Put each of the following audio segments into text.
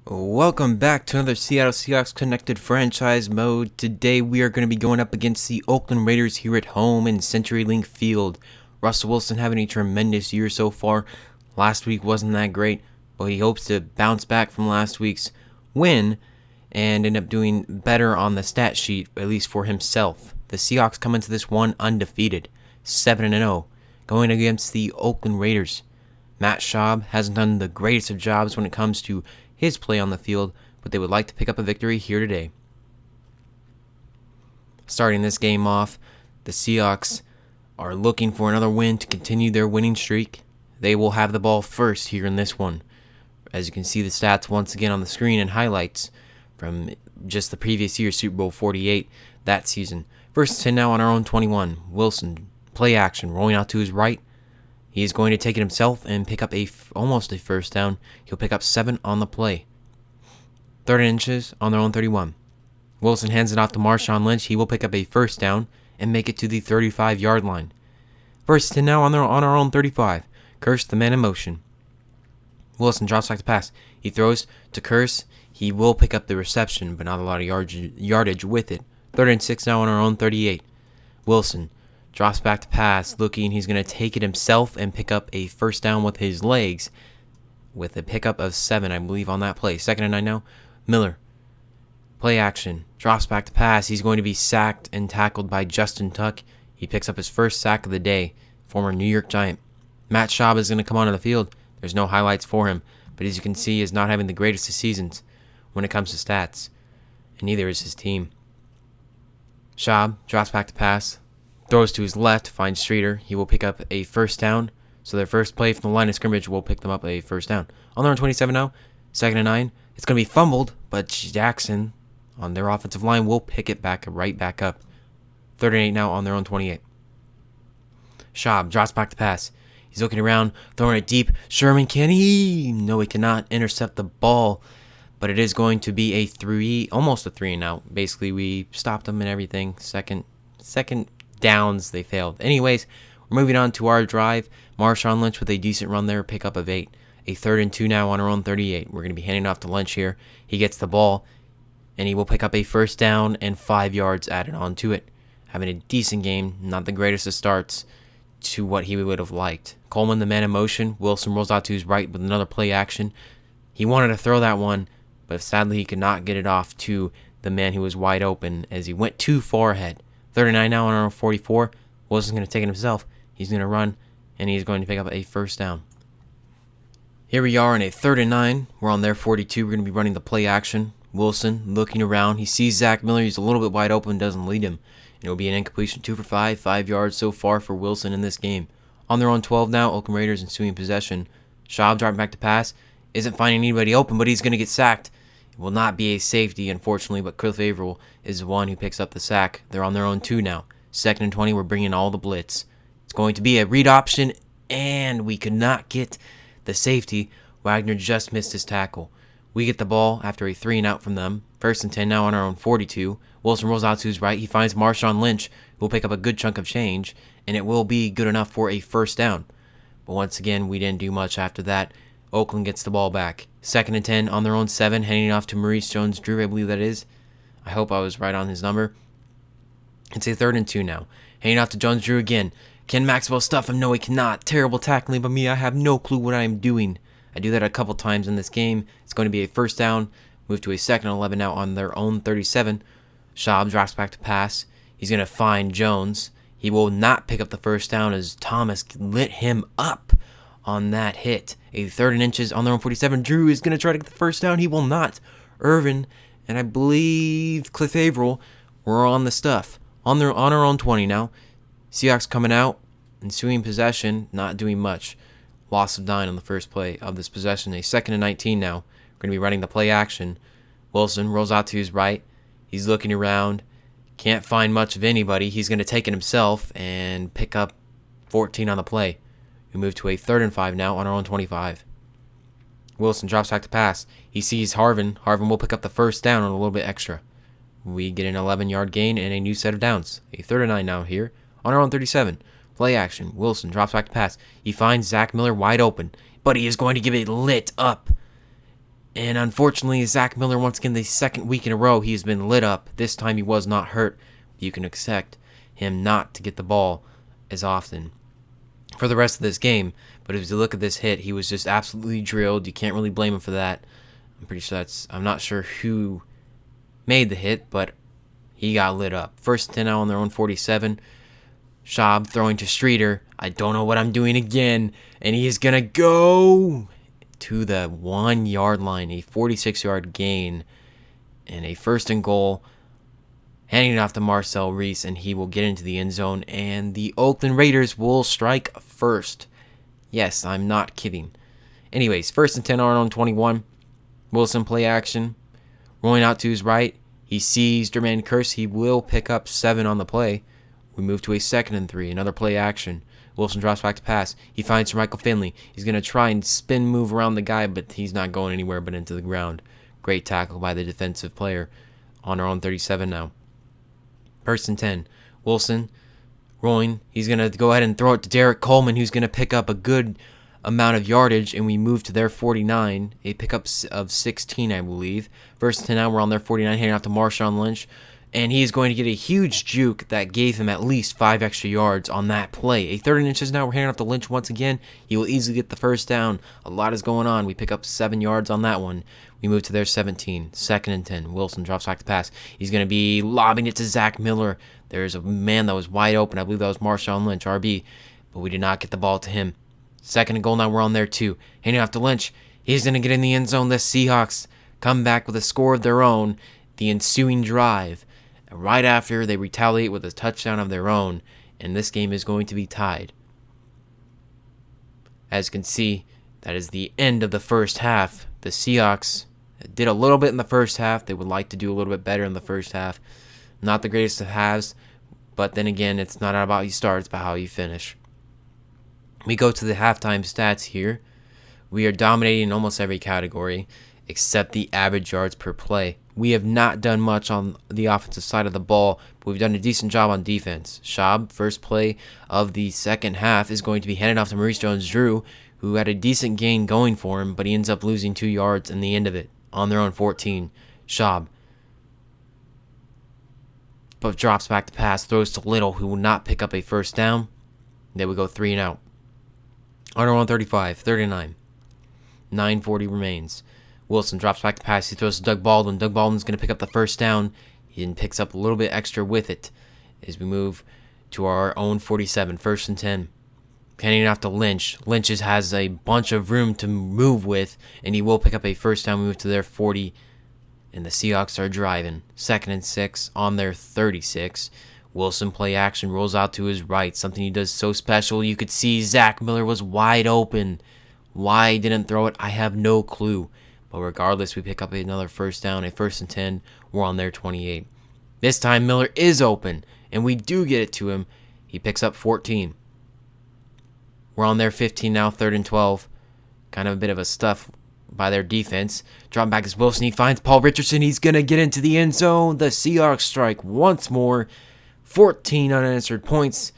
Welcome back to another Seattle Seahawks Connected Franchise Mode. Today we are going to be going up against the Oakland Raiders here at home in CenturyLink Field. Russell Wilson having a tremendous year so far. Last week wasn't that great, but he hopes to bounce back from last week's win and end up doing better on the stat sheet, at least for himself. The Seahawks come into this one undefeated, 7-0, going against the Oakland Raiders. Matt Schaub hasn't done the greatest of jobs when it comes to his play on the field, but they would like to pick up a victory here today. Starting this game off, the Seahawks are looking for another win to continue their winning streak. They will have the ball first here in this one. As you can see the stats once again on the screen and highlights from just the previous year, Super Bowl 48, that season. First and 10 now on our own 21. Wilson, play action, rolling out to his right. He is going to take it himself and pick up almost a first down. He'll pick up 7 on the play. 3rd and inches on their own 31. Wilson hands it off to Marshawn Lynch. He will pick up a first down and make it to the 35-yard line. First and now on our own 35. Curse, the man in motion. Wilson drops back to pass. He throws to Curse. He will pick up the reception, but not a lot of yardage with it. 3rd and 6 now on our own 38. Wilson drops back to pass, looking. He's going to take it himself and pick up a first down with his legs, with a pickup of 7, I believe, on that play. 2nd and 9 now. Miller, play action, drops back to pass. He's going to be sacked and tackled by Justin Tuck. He picks up his first sack of the day, former New York Giant. Matt Schaub is going to come onto the field. There's no highlights for him, but as you can see, is not having the greatest of seasons when it comes to stats, and neither is his team. Schaub drops back to pass, throws to his left, finds Streeter. He will pick up a first down. So their first play from the line of scrimmage will pick them up a first down. On their own 27 now, 2nd and 9. It's going to be fumbled, but Jackson on their offensive line will pick it right back up. 3rd and 8 now on their own 28. Schaub drops back to pass. He's looking around, throwing it deep. Sherman, can he? No, he cannot intercept the ball, but it is going to be a 3, almost a 3 and out. Basically, we stopped them and everything. Second downs, they failed. Anyways, we're moving on to our drive. Marshawn Lynch with a decent run there, pickup of 8. A 3rd and 2 now on our own 38. We're going to be handing off to Lynch here. He gets the ball, and he will pick up a first down and 5 yards added on to it. Having a decent game, not the greatest of starts to what he would have liked. Coleman, the man in motion. Wilson rolls out to his right with another play action. He wanted to throw that one, but sadly he could not get it off to the man who was wide open as he went too far ahead. 39 now on our 44. Wilson's going to take it himself. He's going to run, and he's going to pick up a first down. Here we are in a 3rd and 9. We're on their 42. We're going to be running the play action. Wilson looking around. He sees Zach Miller. He's a little bit wide open, doesn't lead him. And it will be an incompletion, 2 for 5, 5 yards so far for Wilson in this game. On their own 12 now, Oakland Raiders ensuing possession. Schaub dropping back to pass. Isn't finding anybody open, but he's going to get sacked. It will not be a safety, unfortunately, but Cliff Averill is the one who picks up the sack. They're on their own 2 now. 2nd and 20, we're bringing all the blitz. It's going to be a read option, and we could not get the safety. Wagner just missed his tackle. We get the ball after a 3 and out from them. 1st and 10 now on our own 42. Wilson rolls out to his right. He finds Marshawn Lynch, who will pick up a good chunk of change, and it will be good enough for a first down. But once again, we didn't do much after that. Oakland gets the ball back. 2nd and 10 on their own 7, handing off to Maurice Jones-Drew, I believe that is. I hope I was right on his number. It's a 3rd and 2 now. Handing off to Jones-Drew again. Can Maxwell stuff him? No, he cannot. Terrible tackling by me. I have no clue what I am doing. I do that a couple times in this game. It's going to be a first down. Move to a 2nd and 11 now on their own 37. Schaub drops back to pass. He's going to find Jones. He will not pick up the first down as Thomas lit him up on that hit. A 3rd and inches on their own 47. Drew is going to try to get the first down. He will not. Irvin and I believe Cliff Averill were on the stuff. On our own 20 now. Seahawks coming out, ensuing possession, not doing much. Loss of 9 on the first play of this possession. A 2nd and 19 now. We're going to be running the play action. Wilson rolls out to his right. He's looking around. Can't find much of anybody. He's going to take it himself and pick up 14 on the play. We move to a 3rd and 5 now on our own 25. Wilson drops back to pass. He sees Harvin. Harvin will pick up the first down on a little bit extra. We get an 11-yard gain and a new set of downs. A 3rd and 9 now here on our own 37. Play action. Wilson drops back to pass. He finds Zach Miller wide open, but he is going to give it lit up. And unfortunately, Zach Miller, once again, the second week in a row, he has been lit up. This time he was not hurt. You can expect him not to get the ball as often for the rest of this game. But if you look at this hit, he was just absolutely drilled. You can't really blame him for that. I'm not sure who made the hit, but he got lit up. First and 10 now on their own 47. Schaub throwing to Streeter. I don't know what I'm doing again. And he is going to go to the 1 yard line. A 46-yard gain. And a first and goal. Handing it off to Marcel Reese. And he will get into the end zone. And the Oakland Raiders will strike first. Yes, I'm not kidding. Anyways, first and 10 on our own 21. Wilson play action. Rolling out to his right. He sees Jermaine Kearse. He will pick up 7 on the play. We move to a 2nd and 3. Another play action. Wilson drops back to pass. He finds Michael Finley. He's going to try and spin move around the guy, but he's not going anywhere but into the ground. Great tackle by the defensive player on our own 37 now. First and 10. Wilson rolling. He's going to go ahead and throw it to Derek Coleman, who's going to pick up a good amount of yardage, and we move to their 49, a pickup of 16, I believe. First and 10 now, we're on their 49, handing off to Marshawn Lynch, and he is going to get a huge juke that gave him at least 5 extra yards on that play. A 3rd and inches now, we're handing off to Lynch once again. He will easily get the first down. A lot is going on. We pick up 7 yards on that one. We move to their 17, 2nd and 10. Wilson drops back to pass. He's going to be lobbing it to Zach Miller. There's a man that was wide open. I believe that was Marshawn Lynch, RB, but we did not get the ball to him. 2nd and goal now, we're on there too. Handing off to Lynch. He's going to get in the end zone. The Seahawks come back with a score of their own. The ensuing drive. Right after, they retaliate with a touchdown of their own. And this game is going to be tied. As you can see, that is the end of the first half. The Seahawks did a little bit in the first half. They would like to do a little bit better in the first half. Not the greatest of halves. But then again, it's not about how you start. It's about how you finish. We go to the halftime stats here. We are dominating in almost every category except the average yards per play. We have not done much on the offensive side of the ball, but we've done a decent job on defense. Schaub, first play of the second half, is going to be handed off to Maurice Jones-Drew, who had a decent gain going for him, but he ends up losing 2 yards in the end of it on their own 14. Schaub but drops back to pass, throws to Little, who will not pick up a first down. They would go 3 and out. On our own 35, 39. 9:40 remains. Wilson drops back to pass. He throws to Doug Baldwin. Doug Baldwin's going to pick up the first down. He then picks up a little bit extra with it as we move to our own 47, 1st and 10. Handing it off to Lynch. Lynch has a bunch of room to move with, and he will pick up a first down move to their 40, and the Seahawks are driving. 2nd and 6 on their 36. Wilson play action, rolls out to his right, something he does so special. You could see Zach Miller was wide open. Why he didn't throw it, I have no clue. But regardless, we pick up another first down, a 1st and 10. We're on their 28. This time, Miller is open, and we do get it to him. He picks up 14. We're on their 15 now, 3rd and 12. Kind of a bit of a stuff by their defense. Dropping back is Wilson. He finds Paul Richardson. He's going to get into the end zone. The Seahawks strike once more. 14 unanswered points.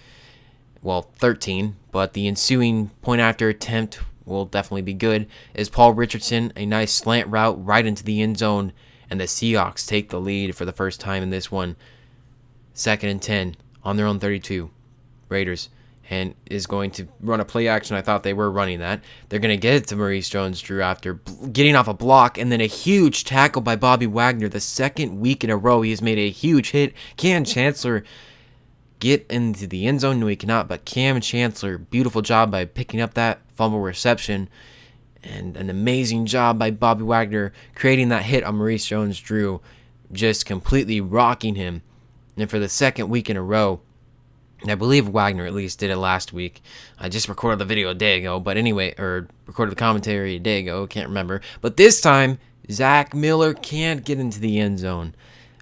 Well, 13, but the ensuing point after attempt will definitely be good. As Paul Richardson, a nice slant route right into the end zone, and the Seahawks take the lead for the first time in this one. 2nd and 10 on their own 32. Raiders and is going to run a play action. I thought they were running that. They're going to get it to Maurice Jones-Drew after getting off a block, and then a huge tackle by Bobby Wagner. The second week in a row, he has made a huge hit. Cam Chancellor get into the end zone? No, he cannot, but Cam Chancellor, beautiful job by picking up that fumble reception, and an amazing job by Bobby Wagner creating that hit on Maurice Jones-Drew, just completely rocking him. And for the second week in a row, I believe Wagner at least did it last week. I just recorded the video a day ago, but anyway, or recorded the commentary a day ago, can't remember. But this time, Zach Miller can't get into the end zone.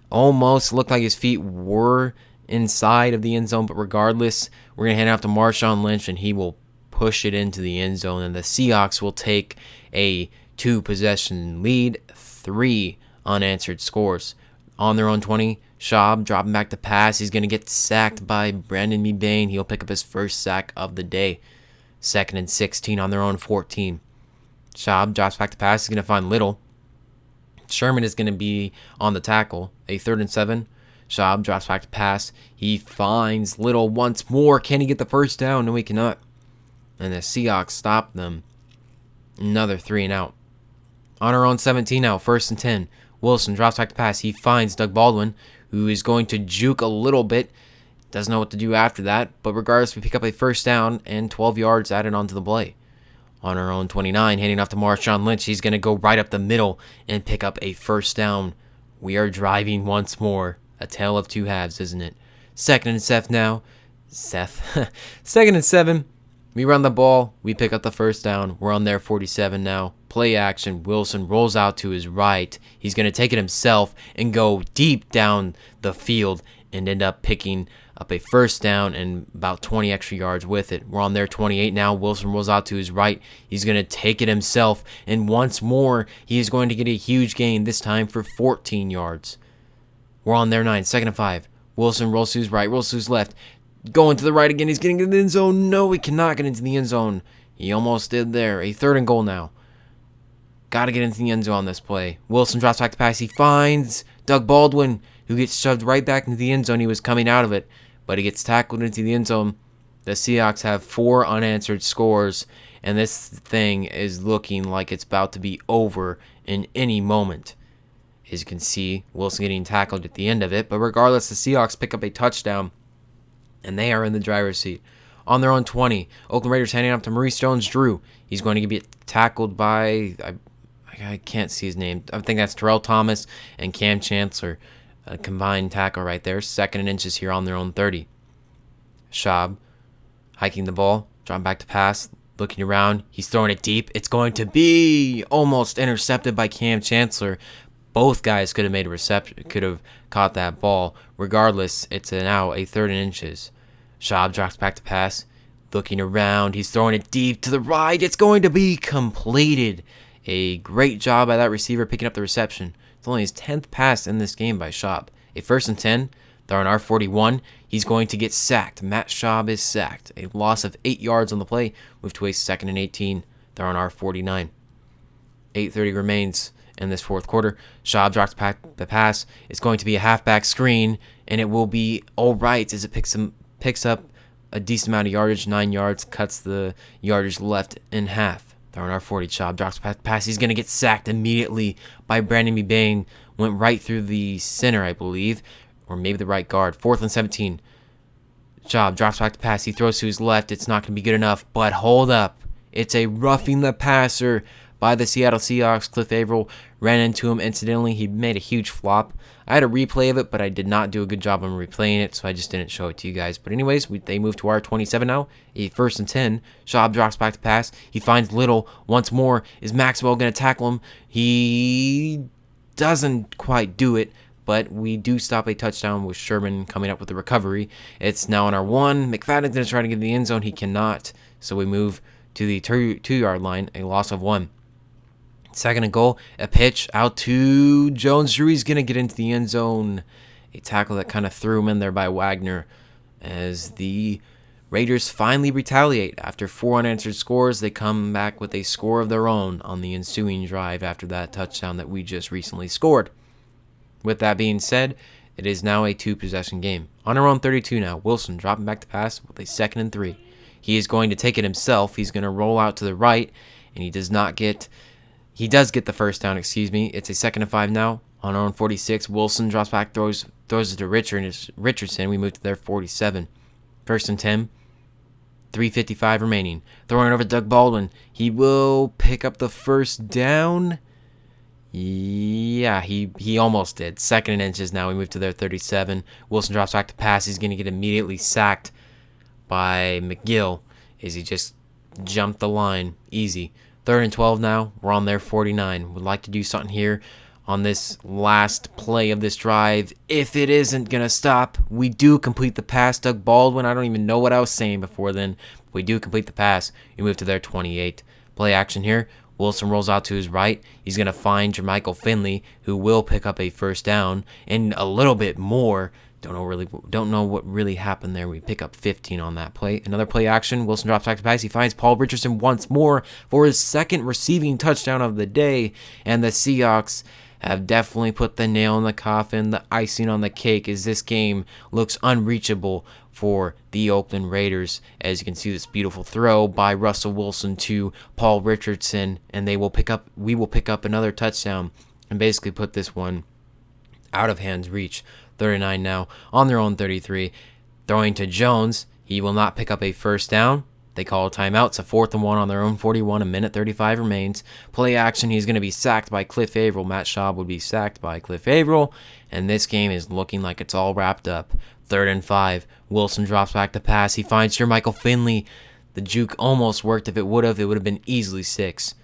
Almost looked like his feet were inside of the end zone, but regardless, we're going to hand it off to Marshawn Lynch, and he will push it into the end zone, and the Seahawks will take a 2-possession lead, 3 unanswered scores. On their own 20, Schaub dropping back to pass. He's going to get sacked by Brandon Mebane. He'll pick up his first sack of the day. 2nd and 16 on their own 14. Schaub drops back to pass. He's going to find Little. Sherman is going to be on the tackle. A 3rd and 7. Schaub drops back to pass. He finds Little once more. Can he get the first down? No, he cannot. And the Seahawks stop them. Another 3 and out. On our own 17 now, 1st and 10. Wilson drops back to pass. He finds Doug Baldwin, who is going to juke a little bit. Doesn't know what to do after that. But regardless, we pick up a first down and 12 yards added onto the play. On our own 29, handing off to Marshawn Lynch. He's going to go right up the middle and pick up a first down. We are driving once more. A tale of two halves, isn't it? 2nd and 7 now. 2nd and 7. We run the ball. We pick up the first down. We're on their 47 now. Play action. Wilson rolls out to his right. He's going to take it himself and go deep down the field and end up picking up a first down and about 20 extra yards with it. We're on their 28 now. Wilson rolls out to his right. He's going to take it himself. And once more, he is going to get a huge gain, this time for 14 yards. We're on their 9, 2nd and 5. Wilson rolls to his right, rolls to his left. Going to the right again. He's getting into the end zone. No, he cannot get into the end zone. He almost did there. A 3rd and goal now. Got to get into the end zone on this play. Wilson drops back to pass. He finds Doug Baldwin, who gets shoved right back into the end zone. He was coming out of it, but he gets tackled into the end zone. The Seahawks have 4 unanswered scores, and this thing is looking like it's about to be over in any moment. As you can see, Wilson getting tackled at the end of it, but regardless, the Seahawks pick up a touchdown, and they are in the driver's seat. On their own 20, Oakland Raiders handing off to Maurice Jones-Drew. He's going to get tackled by, I can't see his name. I think that's Terrell Thomas and Cam Chancellor. A combined tackle right there. 2nd and inches here on their own 30. Schaub hiking the ball, dropping back to pass, looking around. He's throwing it deep. It's going to be almost intercepted by Cam Chancellor. Both guys could have made a reception, could have caught that ball. Regardless, it's now a 3rd and inches. Schaub drops back to pass, looking around. He's throwing it deep to the right. It's going to be completed. A great job by that receiver picking up the reception. It's only his 10th pass in this game by Schaub. A 1st and 10. They're on our 41. He's going to get sacked. Matt Schaub is sacked. A loss of 8 yards on the play. Move to a 2nd and 18. They're on our 49. 8:30 remains in this 4th quarter. Schaub drops back the pass. It's going to be a halfback screen, and it will be all right as it picks up a decent amount of yardage. 9 yards, cuts the yardage left in half. They're on our 40. Schaub drops back the pass. He's going to get sacked immediately by Brandon McBain. Went right through the center, I believe, or maybe the right guard. 4th and 17. Schaub drops back the pass. He throws to his left. It's not going to be good enough, but hold up. It's a roughing the passer by the Seattle Seahawks. Cliff Averill ran into him incidentally. He made a huge flop. I had a replay of it, but I did not do a good job on replaying it, so I just didn't show it to you guys. But anyways, they move to our 27 now. A 1st and 10. Schaub drops back to pass. He finds Little once more. Is Maxwell going to tackle him? He doesn't quite do it, but we do stop a touchdown with Sherman coming up with the recovery. It's now on our 1. McFadden's going to try to get in the end zone. He cannot, so we move to the 2-yard line, a loss of 1. 2nd and goal, a pitch out to Jones-Drew. He's going to get into the end zone. A tackle that kind of threw him in there by Wagner as the Raiders finally retaliate. After 4 unanswered scores, they come back with a score of their own on the ensuing drive after that touchdown that we just recently scored. With that being said, it is now a 2-possession game. On our own 32 now, Wilson dropping back to pass with a 2nd and 3. He is going to take it himself. He's going to roll out to the right, and he does get the first down, It's a 2nd and 5 now. On our own 46, Wilson drops back, throws it to Richardson. We move to their 47. 1st and 10. 3:55 remaining. Throwing it over to Doug Baldwin. He will pick up the first down. Yeah, he almost did. 2nd and inches now. We move to their 37. Wilson drops back to pass. He's going to get immediately sacked by McGill as he just jumped the line. Easy. 3rd and 12 now. We're on their 49. Would like to do something here on this last play of this drive. If it isn't going to stop, we do complete the pass. Doug Baldwin, I don't even know what I was saying before then. We do complete the pass. We move to their 28. Play action here. Wilson rolls out to his right. He's going to find Jermichael Finley, who will pick up a first down and a little bit more. Don't know what really happened there. We pick up 15 on that play. Another play action. Wilson drops back to pass. He finds Paul Richardson once more for his 2nd receiving touchdown of the day. And the Seahawks have definitely put the nail in the coffin, the icing on the cake, as this game looks unreachable for the Oakland Raiders. As you can see, this beautiful throw by Russell Wilson to Paul Richardson, and we will pick up another touchdown and basically put this one out of hands reach. 39 now on their own 33. Throwing to Jones. He will not pick up a first down. They call a timeout. It's a 4th and 1 on their own 41. A minute 35 remains. Play action. He's going to be sacked by Cliff Averill. Matt Schaub would be sacked by Cliff Averill. And this game is looking like it's all wrapped up. 3rd and 5. Wilson drops back to pass. He finds Jermichael Finley. The juke almost worked. If it would have been easily 6.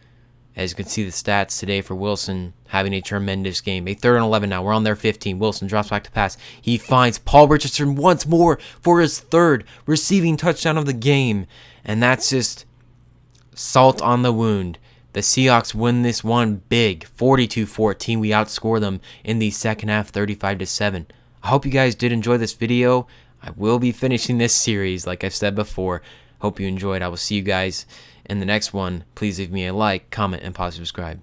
As you can see the stats today for Wilson, having a tremendous game. A 3rd and 11 now. We're on their 15. Wilson drops back to pass. He finds Paul Richardson once more for his 3rd receiving touchdown of the game. And that's just salt on the wound. The Seahawks win this one big, 42-14. We outscore them in the second half, 35-7. I hope you guys did enjoy this video. I will be finishing this series, like I've said before. Hope you enjoyed. I will see you guys in the next one. Please leave me a like, comment, and possibly subscribe.